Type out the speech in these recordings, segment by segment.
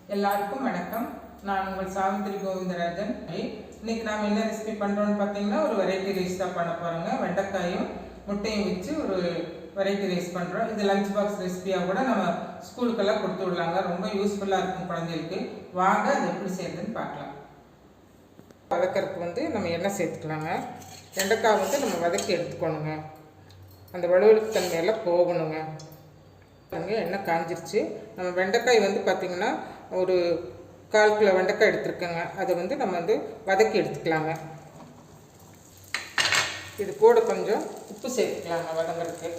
எல்லாருக்கும் வணக்கம். நான் உங்கள் சாவித்திரி கோவிந்தராஜன். இன்னைக்கு நாம் என்ன ரெசிபி பண்ணுறோன்னு பார்த்தீங்கன்னா, ஒரு வெரைட்டி ரைஸ் தான் பண்ண போகிறோங்க. வெண்டைக்காயும் முட்டையும் வச்சு ஒரு வெரைட்டி ரைஸ் பண்ணுறோம். இது லஞ்ச் பாக்ஸ் ரெசிபியாக கூட நம்ம ஸ்கூலுக்கெல்லாம் கொடுத்து விடலாங்க. ரொம்ப யூஸ்ஃபுல்லாக இருக்கும் குழந்தைகளுக்கு. வாங்க அது எப்படி செய்யுதுன்னு பார்க்கலாம். வதக்கறதுக்கு வந்து நம்ம எண்ணெய் சேர்த்துக்கலாங்க. வெண்டைக்காய் வந்து நம்ம வதக்கி எடுத்துக்கணுங்க. அந்த வலுவலுப்பு தன்மையெல்லாம் போகணுங்க. எண்ணெய் காஞ்சிருச்சு. நம்ம வெண்டைக்காய் வந்து பார்த்திங்கன்னா ஒரு 1/4 கிலோ வெண்டைக்காய் எடுத்துருக்கேங்க. அதை வந்து நம்ம வந்து வதக்கி எடுத்துக்கலாங்க. இது கூட கொஞ்சம் உப்பு சேர்த்துக்கலாங்க. வதங்கிறதுக்கு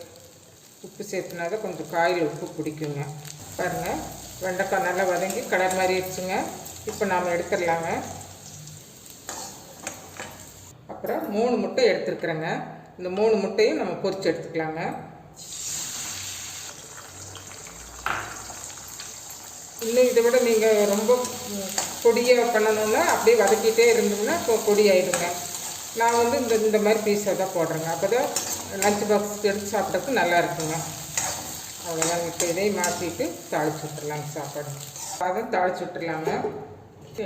உப்பு சேர்த்துனா தான் கொஞ்சம் காயில் உப்பு பிடிக்குங்க. பாருங்கள், வெண்டைக்காய் நல்லா வதங்கி கலர் மாதிரி ஆயிடுச்சுங்க. இப்போ நாம் எடுத்துடலாங்க. அப்புறம் 3 முட்டை எடுத்துருக்குறேங்க. இந்த 3 முட்டையும் நம்ம பொரிச்சு எடுத்துக்கலாங்க. இன்னும் இதை விட நீங்கள் ரொம்ப பொடியாக பண்ணணுன்னா அப்படியே வதக்கிட்டே இருந்தீங்கன்னா இப்போ பொடி ஆகிடுங்க. நான் வந்து இந்த மாதிரி பீஸாக தான் போடுறேங்க. அப்போ தான் லஞ்ச் பாக்ஸ் எடுத்து சாப்பிட்றதுக்கு நல்லா இருக்குங்க. அவ்வளோதாங்க. இப்போ இதையும் மாற்றிட்டு தாளிச்சு விட்டுடலாங்க. சாப்பாடு அதை தாளிச்சு விட்டுடலாங்க.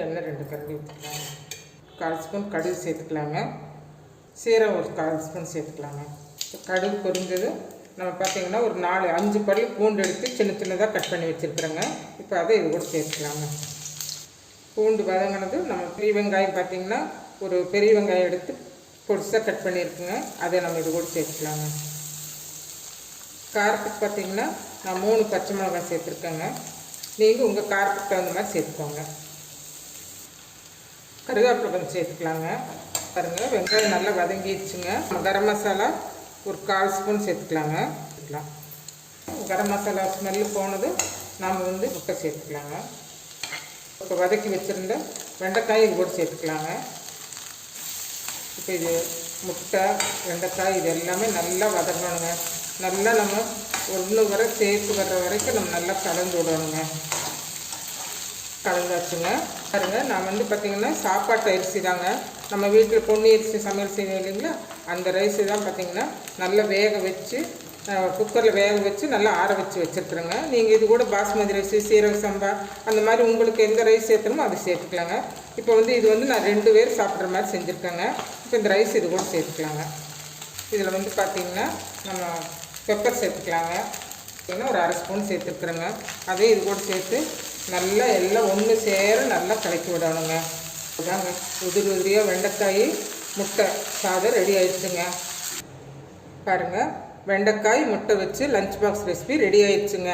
எண்ணெய் 2 கரண்டி ஊற்றிக்கலாங்க. 1/4 ஸ்பூன் கடுகு சேர்த்துக்கலாங்க. சீரகம் ஒரு 1/4 ஸ்பூன் சேர்த்துக்கலாங்க. கடுகு பொரிஞ்சதும் நம்ம பார்த்திங்கன்னா ஒரு 4-5 பல்லு பூண்டு எடுத்து சின்னதாக கட் பண்ணி வச்சுருக்குறோங்க. இப்போ அதை இது கூட சேர்த்துக்கலாங்க. பூண்டு வதங்கினது நம்ம பெரிய வெங்காயம் பார்த்திங்கன்னா ஒரு பெரிய வெங்காயம் எடுத்து பொடிசாக கட் பண்ணியிருக்குங்க. அதை நம்ம இது கூட சேர்த்துக்கலாங்க. காரத்துக்கு பார்த்திங்கன்னா நான் 3 பச்சை மிளகாய் சேர்த்துருக்கேங்க. நீங்கள் உங்கள் காரத்துக்கு தகுந்த மாதிரி சேர்த்துக்கோங்க. கருவேப்பிலை கொஞ்சம் சேர்த்துக்கலாங்க. பாருங்கள், வெங்காயம் நல்லா வதங்கிடுச்சுங்க. கரம் மசாலா ஒரு 1/4 ஸ்பூன் சேர்த்துக்கலாங்க. கரம் மசாலா ஸ்மெல்லு போனது நாம் வந்து முட்டை சேர்த்துக்கலாங்க. இப்போ வதக்கி வச்சுருந்த வெண்டைக்காய் இது கூட சேர்த்துக்கலாங்க. இப்போ இது முட்டை வெண்டைக்காய் இது எல்லாமே நல்லா வதங்கணுங்க. நல்லா நம்ம ஒன்று வரை சேர்த்து வர்ற வரைக்கும் நம்ம நல்லா கலந்து விடணுங்க. கலந்தாச்சுங்க. பாருங்க, நான் வந்து பார்த்திங்கன்னா சாப்பாட்டு அரிசி தாங்க. நம்ம வீட்டில் பொன்னி அரிசி சமையல் செய்வோம் இல்லைங்களா, அந்த ரைஸு தான் பார்த்திங்கன்னா நல்லா வேக வச்சு குக்கரில் வேக வச்சு நல்லா ஆற வச்சு வச்சுருக்குறேங்க. நீங்கள் இது கூட பாஸ்மதி ரைஸு சீரக சம்பா அந்த மாதிரி உங்களுக்கு எந்த ரைஸ் சேர்த்தணுமோ அதை சேர்த்துக்கலாங்க. இப்போ வந்து இது வந்து நான் 2 பேர் சாப்பிட்ற மாதிரி செஞ்சுருக்கேங்க. இப்போ இந்த ரைஸ் இது கூட சேர்த்துக்கலாங்க. இதில் வந்து பார்த்திங்கன்னா நம்ம பெப்பர் சேர்த்துக்கலாங்க. ஏன்னா ஒரு 1/2 ஸ்பூன் சேர்த்துருக்குறேங்க. அதே இது கூட சேர்த்து நல்லா எல்லாம் ஒன்று சேர நல்லா கலக்கி விடணுங்க. அதாங்க உதிரியாக வெண்டைக்காய் முட்டை சாதம் ரெடி ஆயிடுச்சுங்க. பாருங்கள், வெண்டைக்காய் முட்டை வச்சு லஞ்ச் பாக்ஸ் ரெசிபி ரெடி ஆயிடுச்சுங்க.